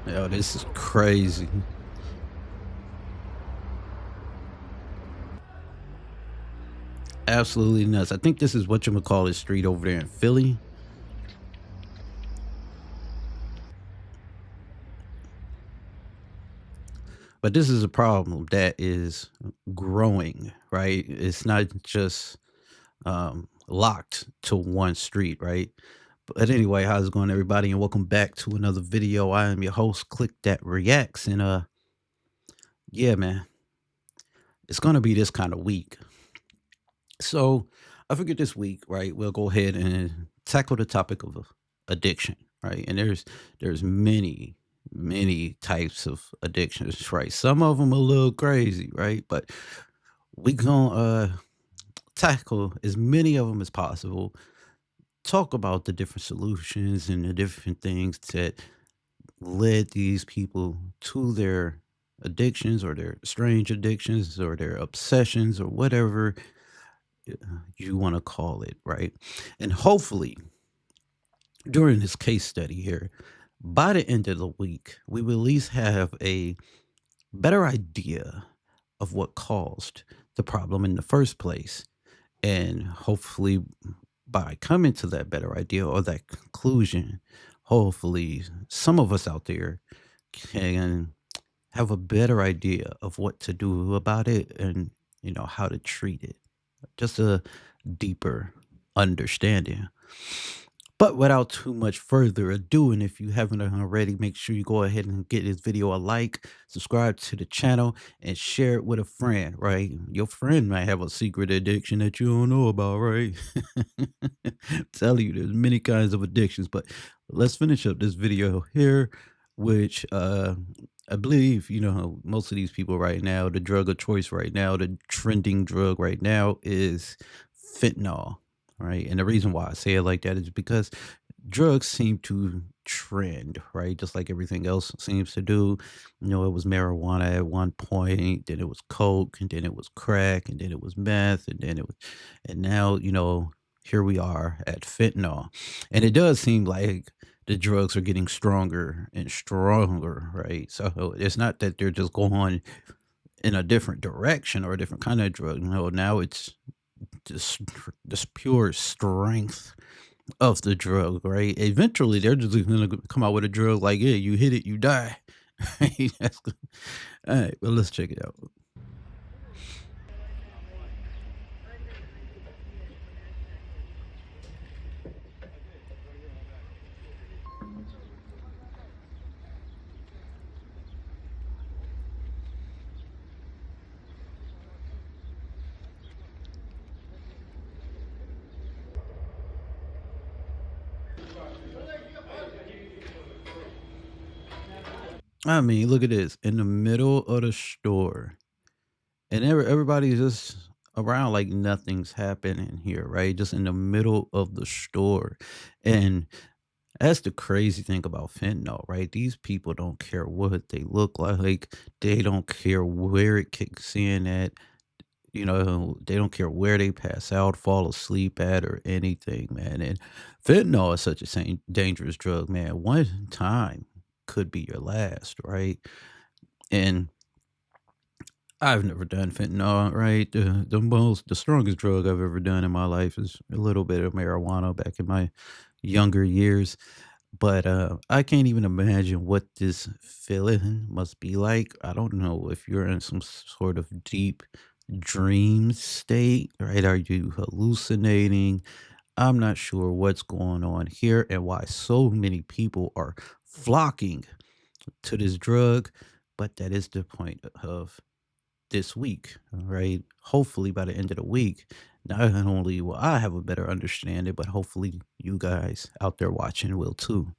Yo, this is crazy. Absolutely nuts. I think this is what you would call a street over there in Philly. But this is a problem that is growing, right? It's not just locked to one street, right? But anyway, how's it going, everybody? And welcome back to another video. I am your host, Click That Reacts. And yeah, man, it's gonna be this kind of week. So I figured this week, right, we'll go ahead and tackle the topic of addiction, right? And there's many types of addictions, right? Some of them a little crazy, right? But we gonna tackle as many of them as possible. Talk about the different solutions and the different things that led these people to their addictions or their strange addictions or their obsessions or whatever you want to call it, right? And hopefully, during this case study here, by the end of the week, we will at least have a better idea of what caused the problem in the first place. And hopefully, by coming to that better idea or that conclusion, hopefully, some of us out there can have a better idea of what to do about it and, how to treat it. Just a deeper understanding. But without too much further ado, and if you haven't already, make sure you go ahead and get this video a like, subscribe to the channel, and share it with a friend, right? Your friend might have a secret addiction that you don't know about, right? Tell you, there's many kinds of addictions, but let's finish up this video here, which I believe, most of these people right now, the drug of choice right now, the trending drug right now is fentanyl, right? And the reason why I say it like that is because drugs seem to trend, right? Just like everything else seems to do. It was marijuana at one point, then it was coke, and then it was crack, and then it was meth, and then it was, and now, here we are at fentanyl. And it does seem like the drugs are getting stronger and stronger, right? So it's not that they're just going in a different direction or a different kind of drug. No, now it's this pure strength of the drug, right? Eventually, they're just gonna come out with a drug like, yeah, you hit it, you die. Right? All right, well, let's check it out. I mean, look at this in the middle of the store, and everybody's just around like nothing's happening here, right? Just in the middle of the store, and that's the crazy thing about fentanyl, right? These people don't care what they look like. They don't care where it kicks in at. They don't care where they pass out, fall asleep at, or anything, man. And fentanyl is such a dangerous drug, man. One time could be your last, right? And I've never done fentanyl, right? The strongest drug I've ever done in my life is a little bit of marijuana back in my younger years. But I can't even imagine what this feeling must be like. I don't know if you're in some sort of deep dream state, right? Are you hallucinating? I'm not sure what's going on here and why so many people are flocking to this drug. But that is the point of this week, right? Hopefully, by the end of the week, not only will I have a better understanding, but hopefully you guys out there watching will too.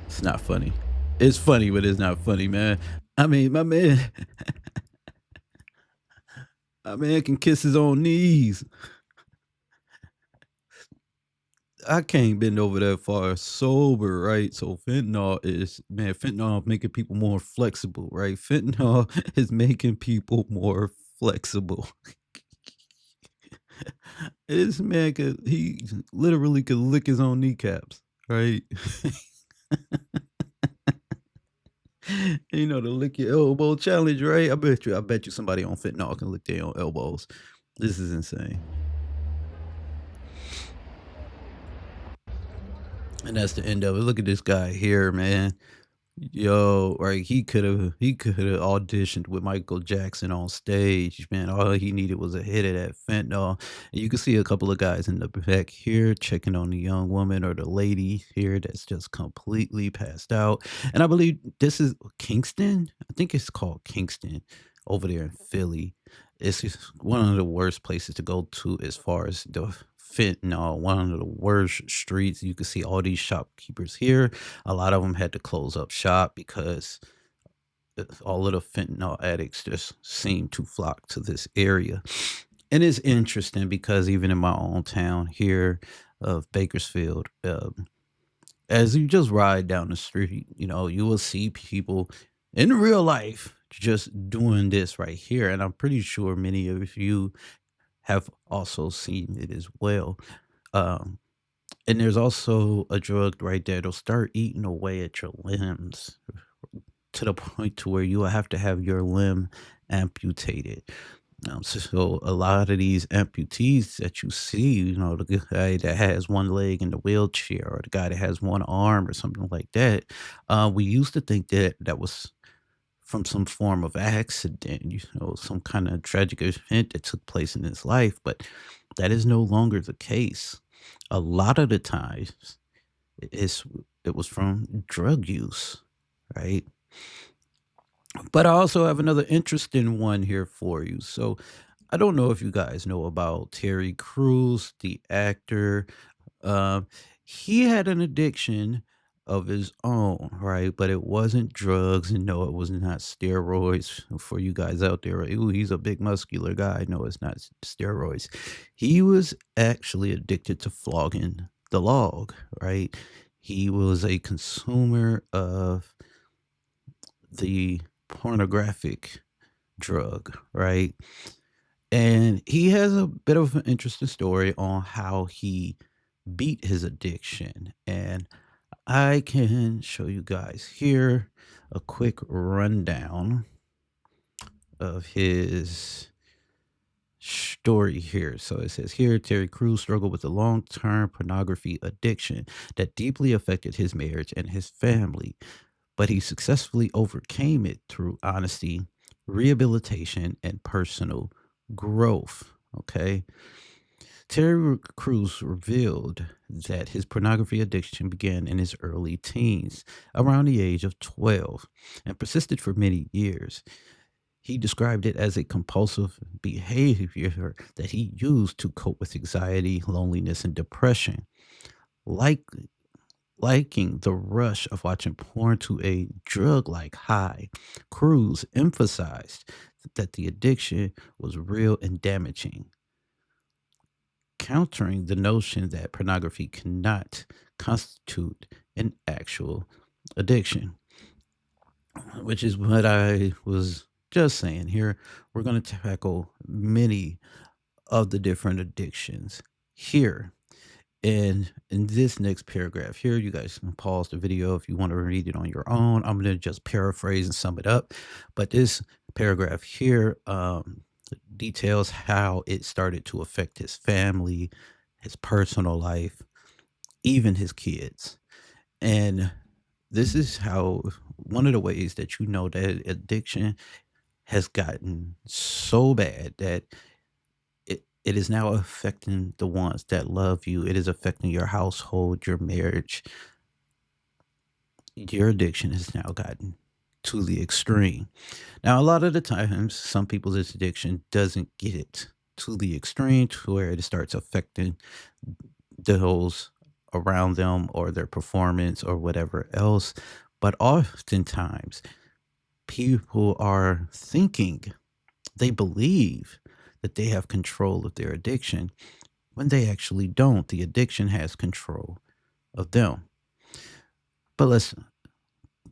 It's not funny. It's funny, but it's not funny, man. I mean, my man can kiss his own knees. I can't bend over that far sober, right? So fentanyl making people more flexible, right? Fentanyl is making people more flexible. This man he literally could lick his own kneecaps, right? The lick your elbow challenge, right? I bet you somebody on fentanyl can lick their own elbows. This is insane. And that's the end of it. Look at this guy here, man. Yo, right, he could have auditioned with Michael Jackson on stage, man. All he needed was a hit of that fentanyl. And you can see a couple of guys in the back here checking on the young woman or the lady here that's just completely passed out. And I believe this is Kingston. I think it's called Kingston over there in Philly. It's just one of the worst places to go to as far as the fentanyl, one of the worst streets. You can see all these shopkeepers here. A lot of them had to close up shop because all of the fentanyl addicts just seem to flock to this area. And it's interesting because even in my own town here of Bakersfield, as you just ride down the street, you will see people in real life just doing this right here. And I'm pretty sure many of you have also seen it as well. Um, and there's also a drug right there that'll start eating away at your limbs to the point to where you will have to have your limb amputated. So a lot of these amputees that you see, the guy that has one leg in the wheelchair or the guy that has one arm or something like that, we used to think that that was from some form of accident, some kind of tragic event that took place in his life, but that is no longer the case. A lot of the times, it's it was from drug use, right? But I also have another interesting one here for you. So I don't know if you guys know about Terry Crews, the actor. Um, he had an addiction of his own, right? But it wasn't drugs, and no, it was not steroids. For you guys out there, right? Ooh, he's a big muscular guy. No, it's not steroids. He was actually addicted to flogging the log, right? He was a consumer of the pornographic drug, right? And he has a bit of an interesting story on how he beat his addiction. And I can show you guys here a quick rundown of his story here. So it says here Terry Crews struggled with a long term pornography addiction that deeply affected his marriage and his family, but he successfully overcame it through honesty, rehabilitation, and personal growth. Okay. Crews revealed that his pornography addiction began in his early teens, around the age of 12, and persisted for many years. He described it as a compulsive behavior that he used to cope with anxiety, loneliness, and depression. Like liking the rush of watching porn to a drug like high, Cruz emphasized that the addiction was real and damaging, countering the notion that pornography cannot constitute an actual addiction, which is what I was just saying here. We're going to tackle many of the different addictions here. And in this next paragraph here, you guys can pause the video if you want to read it on your own. I'm going to just paraphrase and sum it up. But this paragraph here details how it started to affect his family, his personal life, even his kids. And this is how one of the ways that you know that addiction has gotten so bad that it is now affecting the ones that love you. It is affecting your household, your marriage. Your addiction has now gotten to the extreme. Now, a lot of the times, some people's addiction doesn't get it to the extreme to where it starts affecting those around them or their performance or whatever else. But oftentimes, people are thinking, they believe that they have control of their addiction when they actually don't. The addiction has control of them. But let's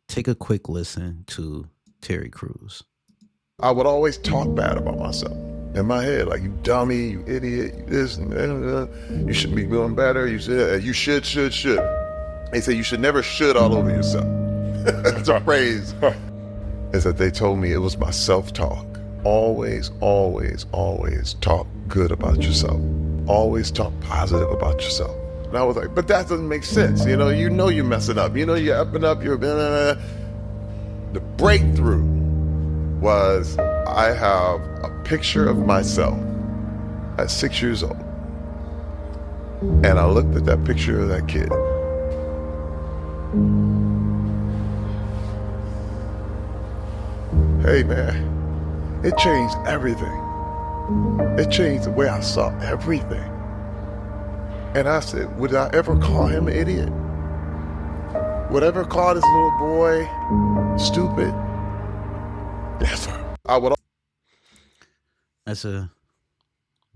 take a quick listen to Terry Crews. I would always talk bad about myself in my head, like, you dummy, you idiot, you this, and you should be doing better. You should. They say you should never should all over yourself. That's a phrase. Is that they told me it was my self-talk. Always, always, always talk good about yourself. Always talk positive about yourself. And I was like, but that doesn't make sense. You know you're messing up. You know you're up and up. The breakthrough was I have a picture of myself at 6 years old. And I looked at that picture of that kid. Hey man, it changed everything. It changed the way I saw everything. And I said, would I ever call him an idiot? Would I ever call this little boy stupid? Never. I would. That's a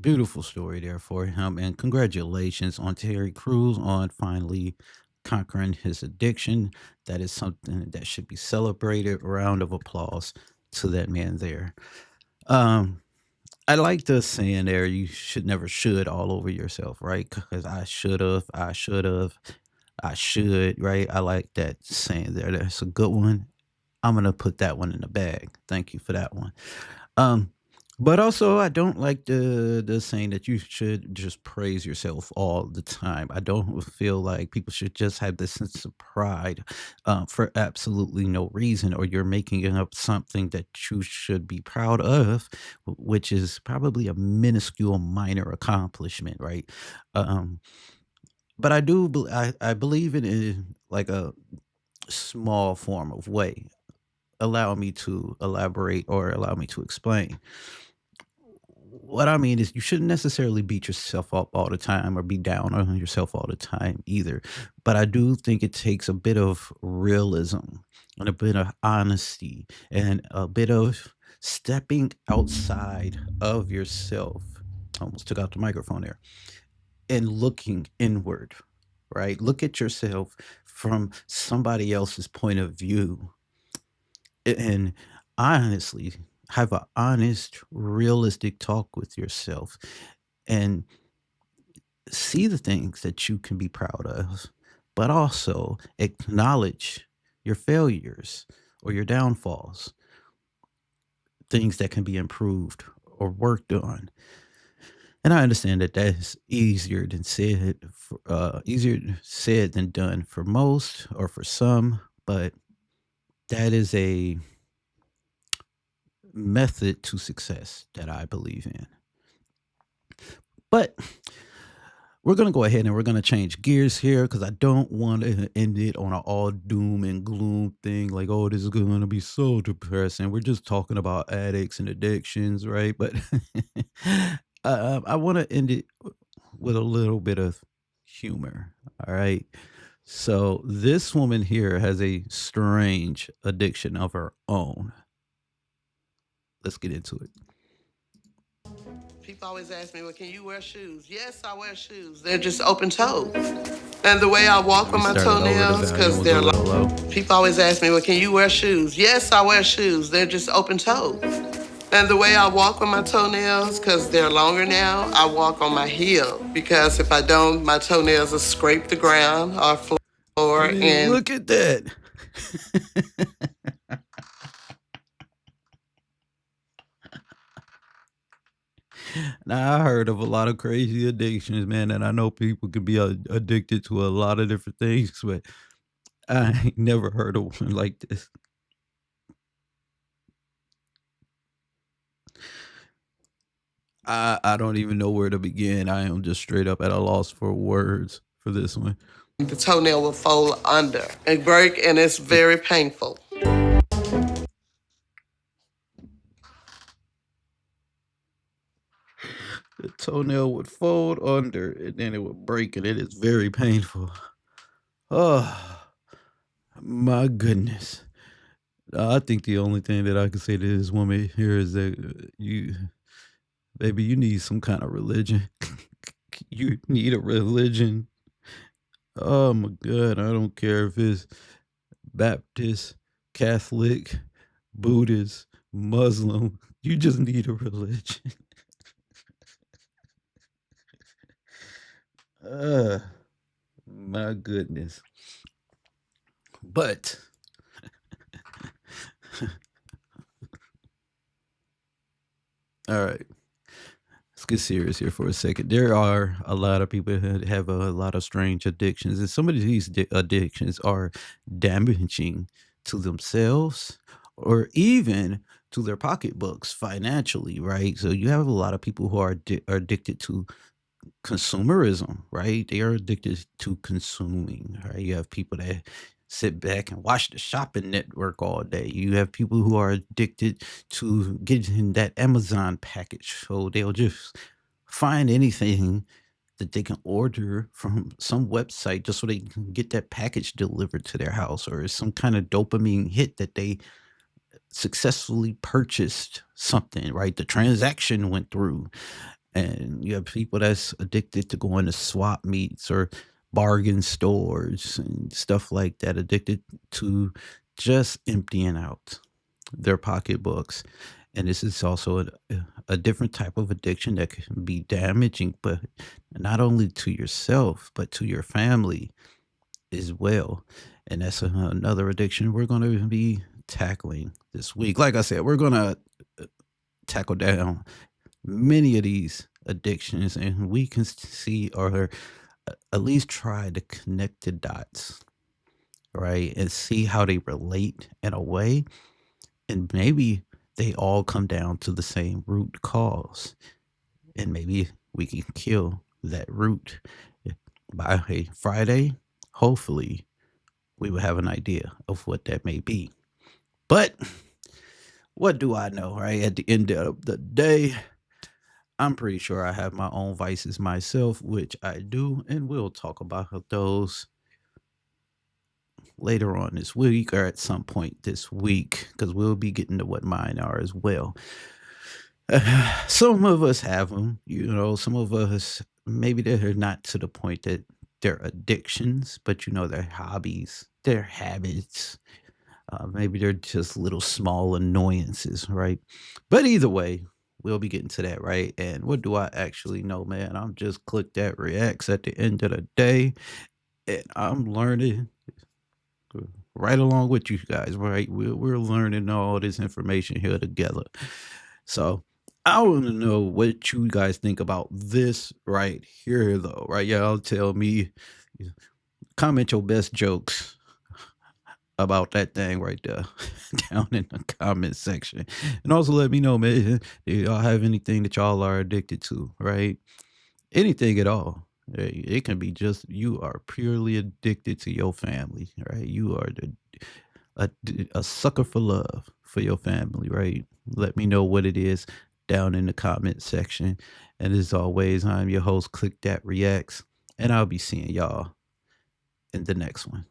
beautiful story there for him. And congratulations on Terry Crews on finally conquering his addiction. That is something that should be celebrated. A round of applause to that man there. Um, I like the saying there, you should never should all over yourself, right? Because I should, right? I like that saying there. That's a good one. I'm gonna put that one in the bag. Thank you for that one. Um, but also, I don't like the saying that you should just praise yourself all the time. I don't feel like people should just have this sense of pride for absolutely no reason, or you're making up something that you should be proud of, which is probably a minuscule, minor accomplishment, right? Um, but I believe in like a small form of way. Allow me to elaborate or allow me to explain. What I mean is, you shouldn't necessarily beat yourself up all the time or be down on yourself all the time either. But I do think it takes a bit of realism and a bit of honesty and a bit of stepping outside of yourself. Almost took out the microphone there, and looking inward, right? Look at yourself from somebody else's point of view and honestly have an honest, realistic talk with yourself and see the things that you can be proud of, but also acknowledge your failures or your downfalls, things that can be improved or worked on. And I understand that that's easier said than done for most or for some, but that is a method to success that I believe in. But we're going to go ahead and we're going to change gears here because I don't want to end it on an all doom and gloom thing like, oh, this is going to be so depressing. We're just talking about addicts and addictions, right? But I want to end it with a little bit of humor. All right. So this woman here has a strange addiction of her own. Let's get into it. People always ask me, well, can you wear shoes? Yes, I wear shoes. They're just open toed. And the way I walk Let with me my start it over. The toenails, volume because was a they're little low. long. People always ask me, well, can you wear shoes? Yes, I wear shoes. They're just open toed. And the way I walk with my toenails, because they're longer now, I walk on my heel. Because if I don't, my toenails will scrape the ground or I floor. mean, And look at that. Now, I heard of a lot of crazy addictions, man, and I know people can be addicted to a lot of different things, but I ain't never heard of one like this. I don't even know where to begin. I am just straight up at a loss for words for this one. the toenail will fold under and break, and it's The, very painful. the toenail would fold under and then it would break, and it is very painful. Oh, my goodness. I think the only thing that I can say to this woman here is that you, baby, you need some kind of religion. You need a religion. Oh my god, I don't care if it's Baptist, Catholic, Buddhist, Muslim. You just need a religion. Uh, my goodness. But all right, let's get serious here for a second. There are a lot of people that have a lot of strange addictions, and some of these addictions are damaging to themselves or even to their pocketbooks financially, right? So you have a lot of people who are addicted to consumerism, right? They are addicted to consuming, right? You have people that sit back and watch the shopping network all day. You have people who are addicted to getting that Amazon package. So they'll just find anything that they can order from some website just so they can get that package delivered to their house, or some kind of dopamine hit that they successfully purchased something, right? The transaction went through, and you have people that's addicted to going to swap meets or bargain stores and stuff like that, addicted to just emptying out their pocketbooks. And this is also a different type of addiction that can be damaging, but not only to yourself, but to your family as well. And that's another addiction we're going to be tackling this week. Like I said, we're going to tackle down many of these addictions, and we can see, or at least try to connect the dots, right? And see how they relate in a way. And maybe they all come down to the same root cause. And maybe we can kill that root by a Friday. Hopefully, we will have an idea of what that may be. But what do I know, right? At the end of the day, I'm pretty sure I have my own vices myself, which I do, and we'll talk about those later on this week or at some point this week, because we'll be getting to what mine are as well. Some of us have them, some of us, maybe they're not to the point that they're addictions, but they're hobbies, they're habits. Maybe they're just little small annoyances, right? But either way, we'll be getting to that, right? And what do I actually know, man? I'm just click that reacts at the end of the day, and I'm learning right along with you guys, right? We're learning all this information here together. So I want to know what you guys think about this right here, though, right? Y'all tell me, comment your best jokes about that thing right there down in the comment section. And also let me know, man, do y'all have anything that y'all are addicted to, right? Anything at all. It can be just you are purely addicted to your family, right? You are a sucker for love for your family, right? Let me know what it is down in the comment section. And as always, I'm your host, Click That Reacts, and I'll be seeing y'all in the next one.